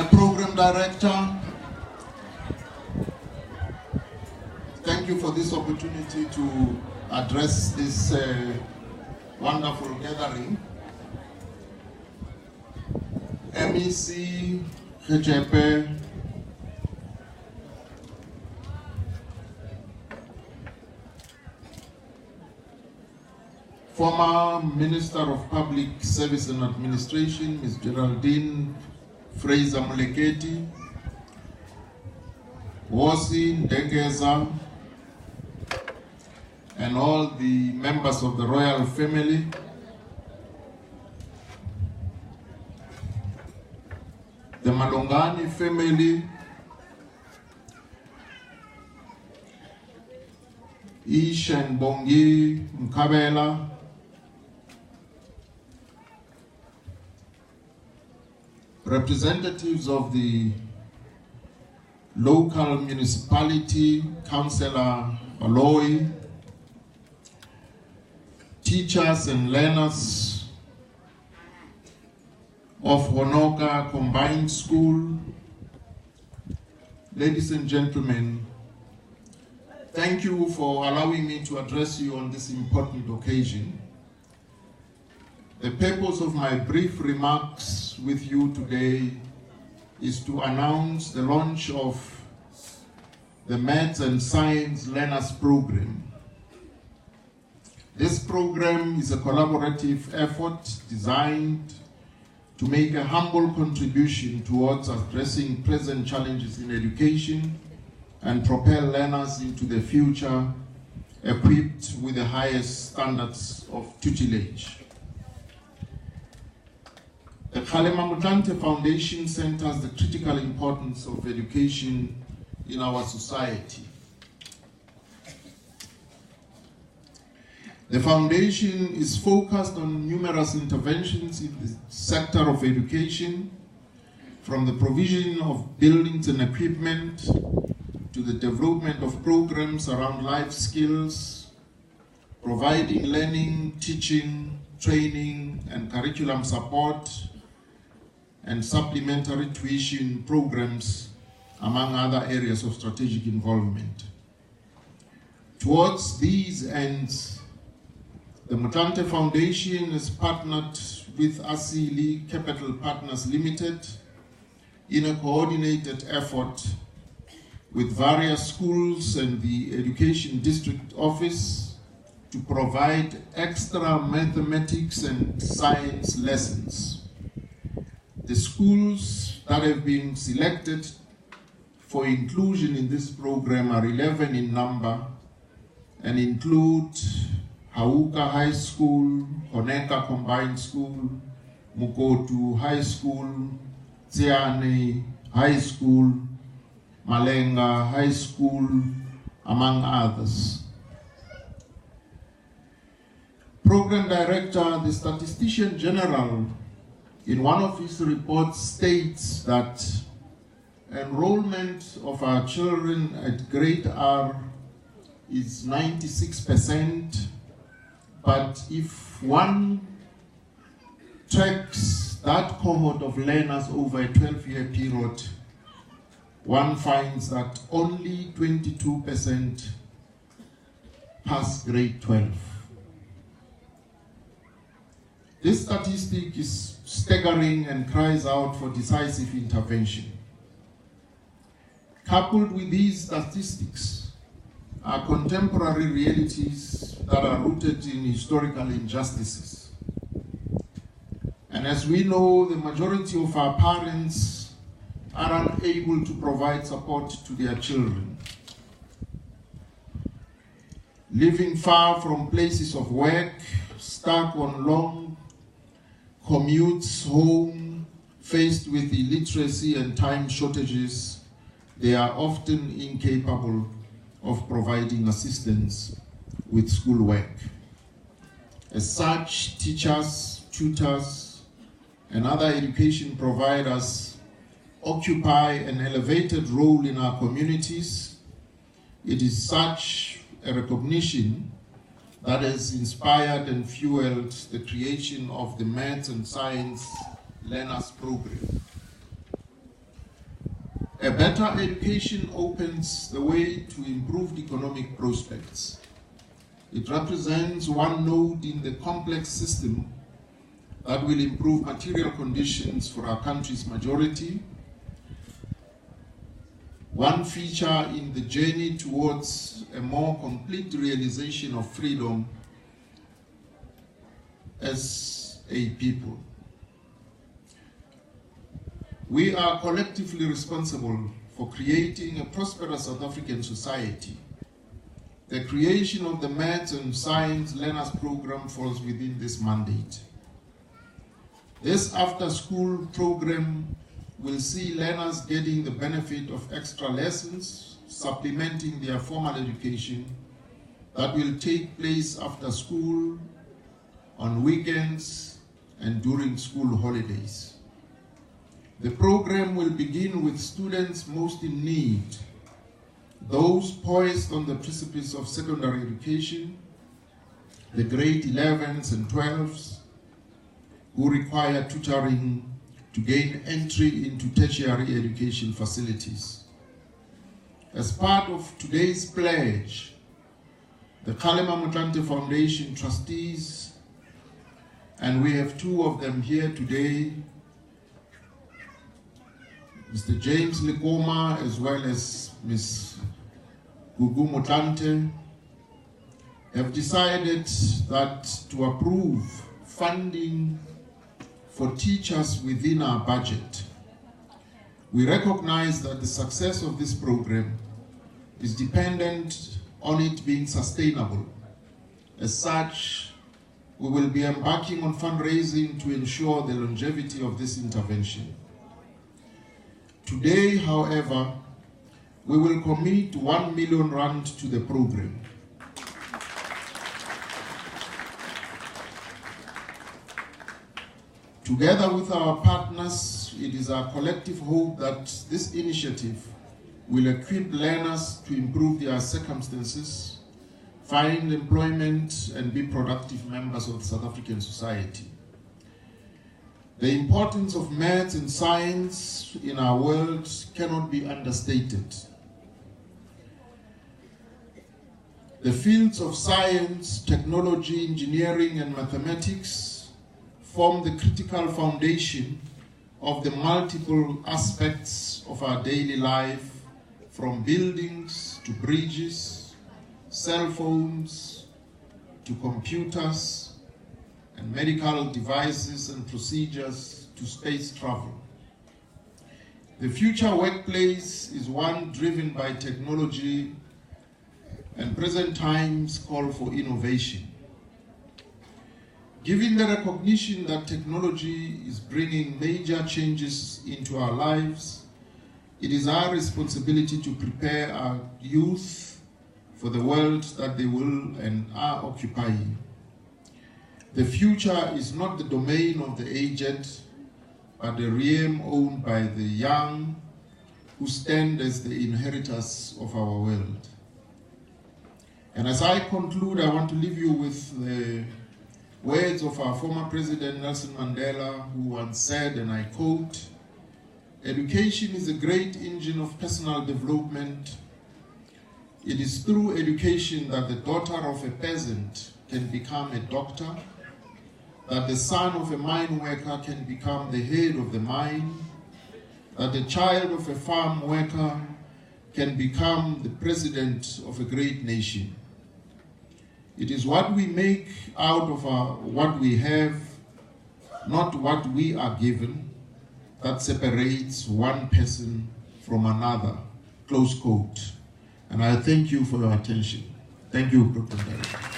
Program Director, thank you for this opportunity to address this wonderful gathering. MEC Kgalema, former Minister of Public Service and Administration, Ms. Geraldine Fraser Muleketi, Wosi Ndegeza, and all the members of the royal family, the Malongani family, Ish and Bongi Mkabela, representatives of the local municipality, Councillor Aloy, teachers and learners of Honoka Combined School, ladies and gentlemen, thank you for allowing me to address you on this important occasion. The purpose of my brief remarks with you today is to announce the launch of the Maths and Science Learners Program. This program is a collaborative effort designed to make a humble contribution towards addressing present challenges in education and propel learners into the future equipped with the highest standards of tutelage. The Kgalema Motlanthe Foundation centers the critical importance of education in our society. The foundation is focused on numerous interventions in the sector of education, from the provision of buildings and equipment to the development of programs around life skills, providing learning, teaching, training, and curriculum support, and supplementary tuition programs, among other areas of strategic involvement. Towards these ends, the Motlanthe Foundation has partnered with Asili Capital Partners Limited in a coordinated effort with various schools and the Education District Office to provide extra mathematics and science lessons. The schools that have been selected for inclusion in this program are 11 in number and include Hauka High School, Honeka Combined School, Mukotu High School, Tsiane High School, Malenga High School, among others. Program Director, the Statistician General, in one of his reports states that enrollment of our children at grade R is 96%, but if one tracks that cohort of learners over a 12-year period, one finds that only 22% pass grade 12. This statistic is staggering and cries out for decisive intervention. Coupled with these statistics are contemporary realities that are rooted in historical injustices. And as we know, the majority of our parents are unable to provide support to their children. Living far from places of work, stuck on long commutes home, faced with illiteracy and time shortages, they are often incapable of providing assistance with schoolwork. As such, teachers, tutors, and other education providers occupy an elevated role in our communities. It is such a recognition that has inspired and fueled the creation of the Maths and Science Learners Program. A better education opens the way to improved economic prospects. It represents one node in the complex system that will improve material conditions for our country's majority, one feature in the journey towards a more complete realization of freedom as a people. We are collectively responsible for creating a prosperous South African society. The creation of the Maths and Science Learners Program falls within this mandate. This after-school program will see learners getting the benefit of extra lessons, supplementing their formal education that will take place after school, on weekends, and during school holidays. The program will begin with students most in need, those poised on the precipice of secondary education, the grade 11s and 12s, who require tutoring to gain entry into tertiary education facilities. As part of today's pledge, the Kgalema Motlanthe Foundation trustees, and we have two of them here today, Mr. James Kgalema as well as Ms. Motlanthe, have decided that to approve funding for teachers within our budget. We recognize that the success of this program is dependent on it being sustainable. As such, we will be embarking on fundraising to ensure the longevity of this intervention. Today, however, we will commit 1 million rand to the program. Together with our partners, it is our collective hope that this initiative will equip learners to improve their circumstances, find employment, and be productive members of the South African society. The importance of maths and science in our world cannot be understated. The fields of science, technology, engineering, and mathematics form the critical foundation of the multiple aspects of our daily life, from buildings to bridges, cell phones to computers, and medical devices and procedures to space travel. The future workplace is one driven by technology, and present times call for innovation. Given the recognition that technology is bringing major changes into our lives, it is our responsibility to prepare our youth for the world that they will and are occupying. The future is not the domain of the aged, but the realm owned by the young, who stand as the inheritors of our world. And as I conclude, I want to leave you with the words of our former President Nelson Mandela, who once said, and I quote, "Education is a great engine of personal development. It is through education that the daughter of a peasant can become a doctor, that the son of a mine worker can become the head of the mine, that the child of a farm worker can become the president of a great nation. It is what we make out of what we have, not what we are given, that separates one person from another." Close quote. And I thank you for your attention. Thank you, Dr. Kgalema.